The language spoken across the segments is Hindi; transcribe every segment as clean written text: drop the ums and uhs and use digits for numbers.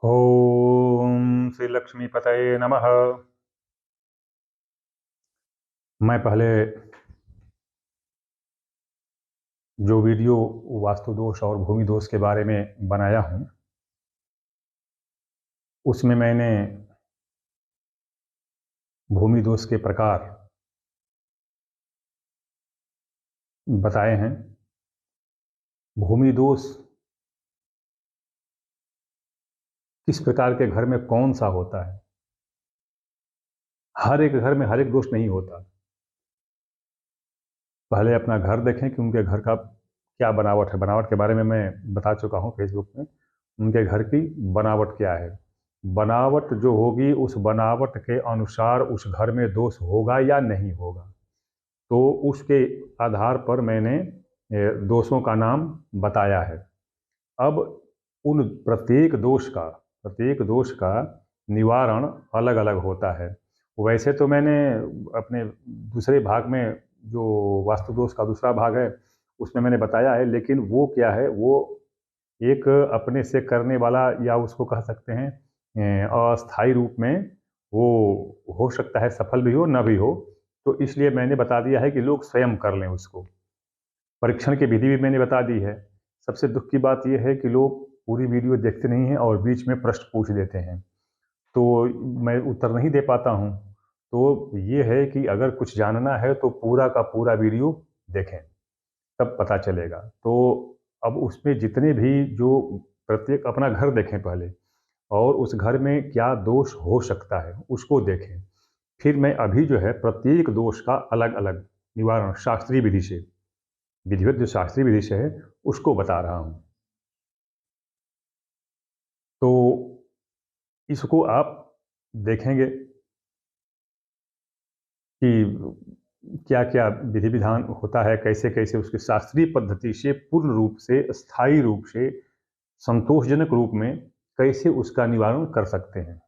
ओम श्री लक्ष्मीपतये नमः। मैं पहले जो वीडियो वास्तु दोष और भूमि दोष के बारे में बनाया हूँ, उसमें मैंने भूमि दोष के प्रकार बताए हैं। भूमि दोष किस प्रकार के घर में कौन सा होता है। हर एक घर में हर एक दोष नहीं होता। पहले अपना घर देखें कि उनके घर का क्या बनावट है। बनावट के बारे में मैं बता चुका हूँ फेसबुक में। उनके घर की बनावट क्या है। बनावट जो होगी, उस बनावट के अनुसार उस घर में दोष होगा या नहीं होगा। तो उसके आधार पर मैंने दोषों का नाम बताया है। अब उन प्रत्येक दोष का निवारण अलग अलग होता है। वैसे तो मैंने अपने दूसरे भाग में, जो वास्तु दोष का दूसरा भाग है, उसमें मैंने बताया है, लेकिन वो क्या है, वो एक अपने से करने वाला, या उसको कह सकते हैं अस्थायी रूप में, वो हो सकता है सफल भी हो ना भी हो। तो इसलिए मैंने बता दिया है कि लोग स्वयं कर लें उसको। परीक्षण की विधि भी मैंने बता दी है। सबसे दुख की बात यह है कि लोग पूरी वीडियो देखते नहीं हैं और बीच में प्रश्न पूछ देते हैं, तो मैं उत्तर नहीं दे पाता हूँ। तो ये है कि अगर कुछ जानना है तो पूरा का पूरा वीडियो देखें, तब पता चलेगा। तो अब उसमें जितने भी, जो प्रत्येक अपना घर देखें पहले, और उस घर में क्या दोष हो सकता है उसको देखें। फिर मैं अभी जो है प्रत्येक दोष का अलग अलग निवारण शास्त्रीय विधि से, विधिवत जो शास्त्रीय विधि से है, उसको बता रहा हूँ। तो इसको आप देखेंगे कि क्या क्या विधि विधान होता है, कैसे कैसे उसकी शास्त्रीय पद्धति से पूर्ण रूप से, स्थायी रूप से, संतोषजनक रूप में कैसे उसका निवारण कर सकते हैं।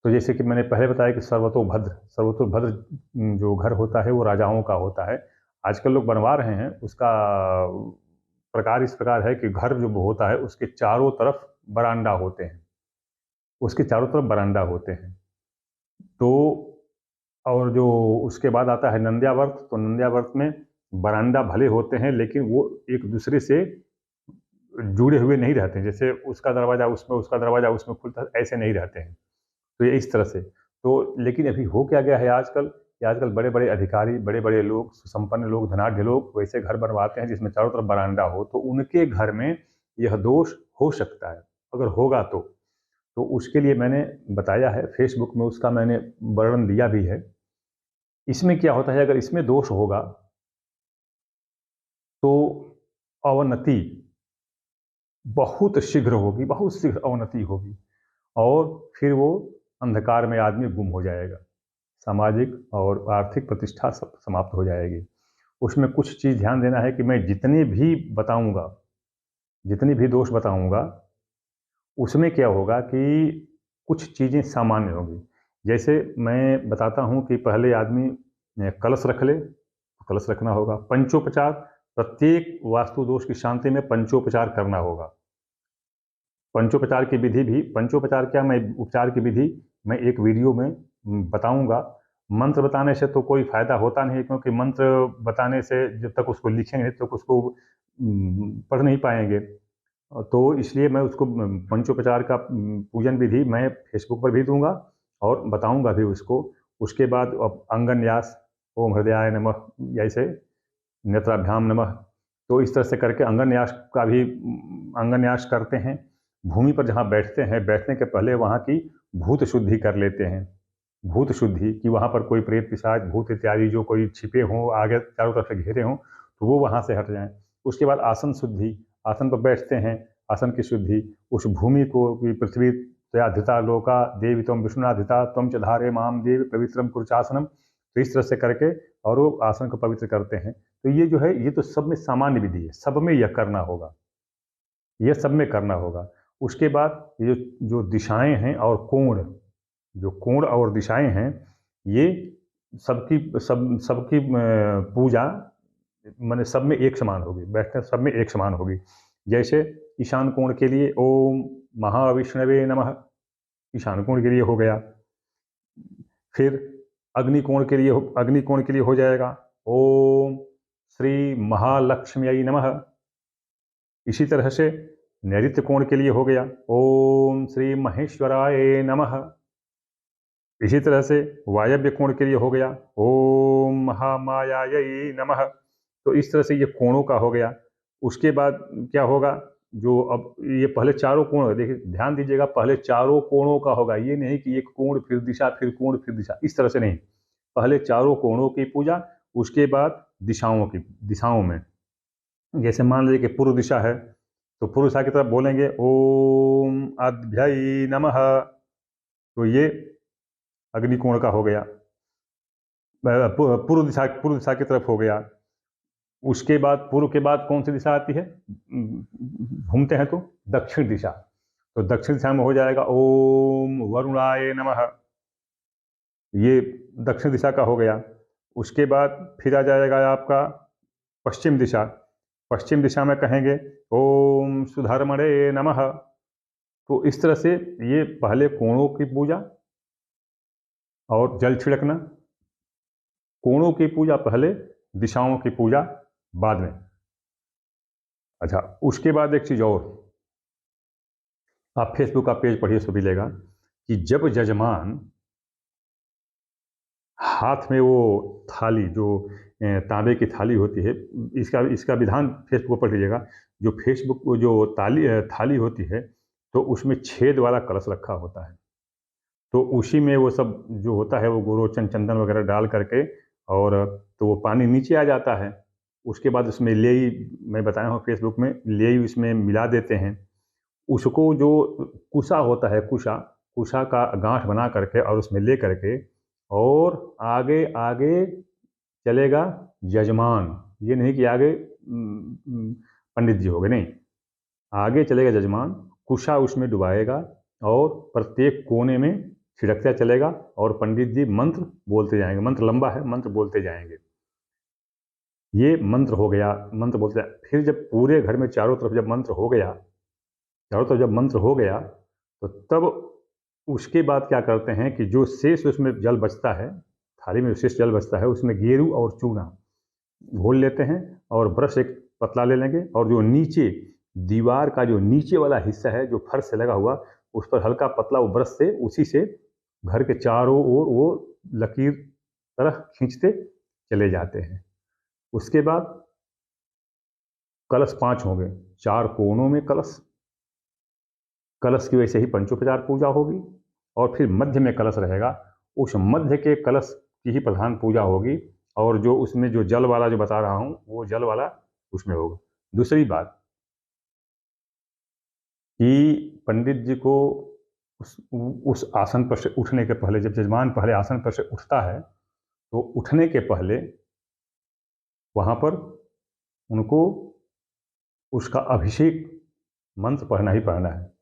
तो जैसे कि मैंने पहले बताया कि सर्वतोभद्र जो घर होता है वो राजाओं का होता है। आजकल लोग बनवा रहे हैं, उसका प्रकार इस प्रकार है कि घर जो होता है उसके चारों तरफ बरांडा होते हैं, उसके चारों तरफ बरांडा होते हैं। तो और जो उसके बाद आता है नंद्यावर्त, तो नंद्यावर्त में बरांडा भले होते हैं, लेकिन वो एक दूसरे से जुड़े हुए नहीं रहते हैं। जैसे उसका दरवाजा उसमें खुलता है, ऐसे नहीं रहते हैं। तो ये इस तरह से। तो लेकिन अभी हो क्या गया है आजकल, कि आजकल बड़े बड़े अधिकारी, बड़े बड़े लोग, सुसंपन्न लोग, धनाढ्य लोग वैसे घर बनवाते हैं जिसमें चारों तरफ बरांडा हो। तो उनके घर में यह दोष हो सकता है, अगर होगा तो उसके लिए मैंने बताया है फेसबुक में, उसका मैंने वर्णन दिया भी है। इसमें क्या होता है, अगर इसमें दोष होगा तो अवनति बहुत शीघ्र होगी, बहुत शीघ्र अवनति होगी, और फिर वो अंधकार में आदमी गुम हो जाएगा। सामाजिक और आर्थिक प्रतिष्ठा सब समाप्त हो जाएगी। उसमें कुछ चीज़ ध्यान देना है कि मैं जितने भी बताऊंगा, जितनी भी दोष बताऊंगा, उसमें क्या होगा कि कुछ चीज़ें सामान्य होंगी। जैसे मैं बताता हूँ कि पहले आदमी कलश रख ले, तो कलश रखना होगा। पंचोपचार, प्रत्येक वास्तु दोष की शांति में पंचोपचार करना होगा। पंचोपचार की विधि भी, पंचोपचार क्या, मैं उपचार की विधि मैं एक वीडियो में बताऊंगा। मंत्र बताने से तो कोई फायदा होता नहीं, क्योंकि मंत्र बताने से जब तक उसको लिखेंगे तब तक उसको पढ़ नहीं पाएंगे। तो इसलिए मैं उसको पंचोपचार का पूजन विधि मैं फेसबुक पर भी दूंगा और बताऊंगा भी उसको। उसके बाद अब अंगन्यास, ओम हृदयाय नमः, ऐसे नेत्राभ्याम नमः, तो इस तरह से करके अंगन्यास का भी अंगन्यास करते हैं। भूमि पर जहाँ बैठते हैं, बैठने के पहले वहाँ की भूत शुद्धि कर लेते हैं। भूत शुद्धि कि वहाँ पर कोई प्रेत पिशाच भूत इत्यादि जो कोई छिपे हों, आगे चारों तरफ से घेरे हों, तो वो वहाँ से हट जाएं। उसके बाद आसन शुद्धि, आसन पर बैठते हैं, आसन की शुद्धि। उस भूमि को कि पृथ्वी त्वया लोका देवी त्वं विष्णुनाधिता त्वं च धारे माम देव पवित्रम कुरुचासनम, तो इस तरह से करके और वो आसन को पवित्र करते हैं। तो ये जो है, ये तो सब में सामान्य विधि है, सब में यह करना होगा, यह सब में करना होगा। उसके बाद ये जो दिशाएं हैं और कोण, जो कोण और दिशाएं हैं, ये सबकी पूजा माने सब में एक समान होगी, बैठने सब में एक समान होगी। जैसे ईशान कोण के लिए ओम महाविष्णवे नमः, ईशान कोण के लिए हो गया। फिर अग्निकोण के लिए हो जाएगा ओम श्री महालक्ष्म्यै नमः। इसी तरह से नैऋत्य कोण के लिए हो गया ओम श्री महेश्वराय नमः। इसी तरह से वायव्य कोण के लिए हो गया ओम महामायायै नमः। तो इस तरह से ये कोणों का हो गया। उसके बाद क्या होगा, जो अब ये पहले चारों कोण, देखिए ध्यान दीजिएगा, पहले चारों कोणों का होगा, ये नहीं कि एक कोण फिर दिशा फिर कोण फिर दिशा, इस तरह से नहीं। पहले चारों कोणों की पूजा, उसके बाद दिशाओं में। जैसे मान लीजिए कि पूर्व दिशा है तो पूर्व दिशा की तरफ बोलेंगे ओम अद्भ्यै नमः, तो ये अग्निकोण का हो गया, पूर्व दिशा की तरफ हो गया। उसके बाद पूर्व के बाद कौन सी दिशा आती है, घूमते हैं तो दक्षिण दिशा, तो दक्षिण दिशा में हो जाएगा ओम वरुणाय नमः, ये दक्षिण दिशा का हो गया। उसके बाद फिर आ जाएगा आपका पश्चिम दिशा, पश्चिम दिशा में कहेंगे ओम सुधर्मणे नमः। तो इस तरह से ये पहले कोणों की पूजा और जल छिड़कना, कोणों की पूजा पहले, दिशाओं की पूजा बाद में। अच्छा, उसके बाद एक चीज और, आप फेसबुक का पेज पढ़िए तो मिलेगा कि जब जजमान हाथ में वो थाली, जो तांबे की थाली होती है, इसका विधान फेसबुक पर पढ़ लीजिएगा, जो थाली होती है तो उसमें छेद वाला कलश रखा होता है, तो उसी में वो सब जो होता है वो गोरोचन चंदन वगैरह डाल करके, और तो वो पानी नीचे आ जाता है। उसके बाद उसमें लेई, मैं बताया हूँ फेसबुक में, लेई उसमें मिला देते हैं। उसको जो कुशा होता है, कुशा का गांठ बना करके और उसमें ले करके, और आगे आगे चलेगा यजमान, ये नहीं कि आगे पंडित जी हो गए, नहीं, आगे चलेगा यजमान, कुशा उसमें डुबाएगा और प्रत्येक कोने में छिड़कता चलेगा, और पंडित जी मंत्र बोलते जाएंगे, मंत्र लंबा है, मंत्र बोलते जाएंगे। ये मंत्र हो गया, मंत्र बोलते जाए। फिर जब पूरे घर में चारों तरफ जब मंत्र हो गया तो तब उसके बाद क्या करते हैं कि जो शेष उसमें जल बचता है, थाली में शेष जल बचता है, उसमें गेरू और चूना घोल लेते हैं, और ब्रश एक पतला ले लेंगे, और जो नीचे दीवार का जो नीचे वाला हिस्सा है जो फर्श से लगा हुआ, उस पर हल्का पतला वो ब्रश से, उसी से घर के चारों ओर वो लकीर तरह खींचते चले जाते हैं। उसके बाद कलश 5 होंगे, 4 कोनों में कलश की वैसे ही पंचोपचार पूजा होगी, और फिर मध्य में कलश रहेगा, उस मध्य के कलश की ही प्रधान पूजा होगी, और जो उसमें जो जल वाला जो बता रहा हूँ वो जल वाला उसमें होगा। दूसरी बात कि पंडित जी को उस आसन पर से उठने के पहले, जब यजमान पहले आसन पर से उठता है तो उठने के पहले वहाँ पर उनको उसका अभिषेक मंत्र पढ़ना ही पढ़ना है।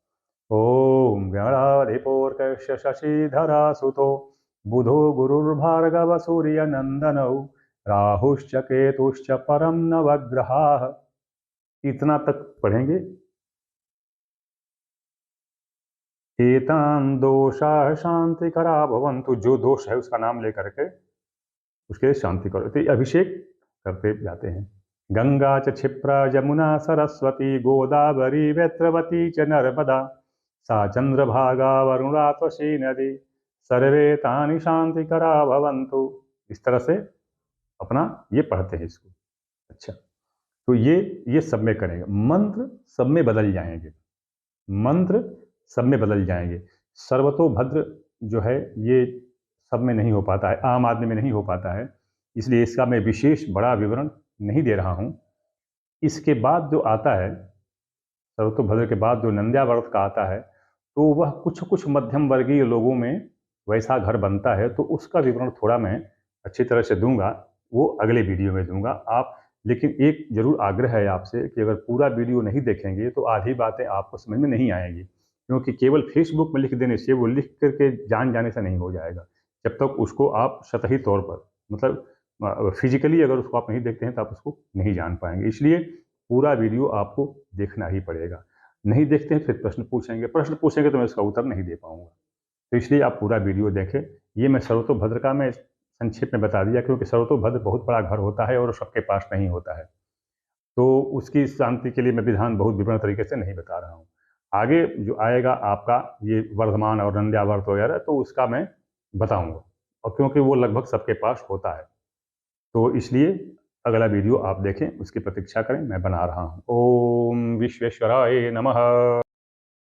ओम गणाधिपोर्कस्य शशिधरा सुतो बुधो गुरुर्भार्गव सूर्य नंदनौ राहुश्च केतुश्च परम नवग्रहाः, इतना तक पढ़ेंगे। एतान दोषाः शांतिकरा भवन्तु, जो दोष है उसका नाम लेकर के उसके शांति करो, तो अभिषेक करते जाते हैं। गंगा च क्षिप्रा यमुना सरस्वती गोदावरी वेत्रवती च नर्मदा सा चंद्रभागा वरुणा त्वशी नदी सर्वे तानि शांतिकरा भवन्तु। इस तरह से अपना ये पढ़ते हैं इसको। अच्छा, तो ये सब में करेंगे, मंत्र सब में बदल जाएंगे, मंत्र सब में बदल जाएंगे। सर्वतोभद्र जो है ये सब में नहीं हो पाता है, आम आदमी में नहीं हो पाता है, इसलिए इसका मैं विशेष बड़ा विवरण नहीं दे रहा हूँ। इसके बाद जो आता है, सर्वतोभद्र के बाद जो नंद्याव्रत का आता है, तो वह कुछ मध्यम वर्गीय लोगों में वैसा घर बनता है, तो उसका विवरण थोड़ा मैं अच्छी तरह से दूंगा, वो अगले वीडियो में दूंगा। आप लेकिन एक जरूर आग्रह है आपसे कि अगर पूरा वीडियो नहीं देखेंगे तो आधी बातें आपको समझ में नहीं आएंगी, क्योंकि केवल फेसबुक में लिख देने से, वो लिख करके जान जाने से नहीं हो जाएगा। जब तक उसको आप सतही तौर पर, मतलब फिजिकली अगर उसको आप नहीं देखते हैं तो आप उसको नहीं जान पाएंगे, इसलिए पूरा वीडियो आपको देखना ही पड़ेगा। नहीं देखते हैं फिर प्रश्न पूछेंगे तो मैं उसका उत्तर नहीं दे पाऊंगा। तो इसलिए आप पूरा वीडियो देखें। ये मैं सर्वतोभद्र का मैं संक्षेप में बता दिया, क्योंकि सर्वतोभद्र बहुत बड़ा घर होता है और सबके पास नहीं होता है, तो उसकी शांति के लिए मैं विधान बहुत विवरण तरीके से नहीं बता रहा हूँ। आगे जो आएगा आपका ये वर्धमान और नंद्यावर्त वगैरह, तो उसका मैं बताऊंगा, और क्योंकि वो लगभग सबके पास होता है, तो इसलिए अगला वीडियो आप देखें, उसकी प्रतीक्षा करें, मैं बना रहा हूँ। ओम विश्वेश्वराय नमः।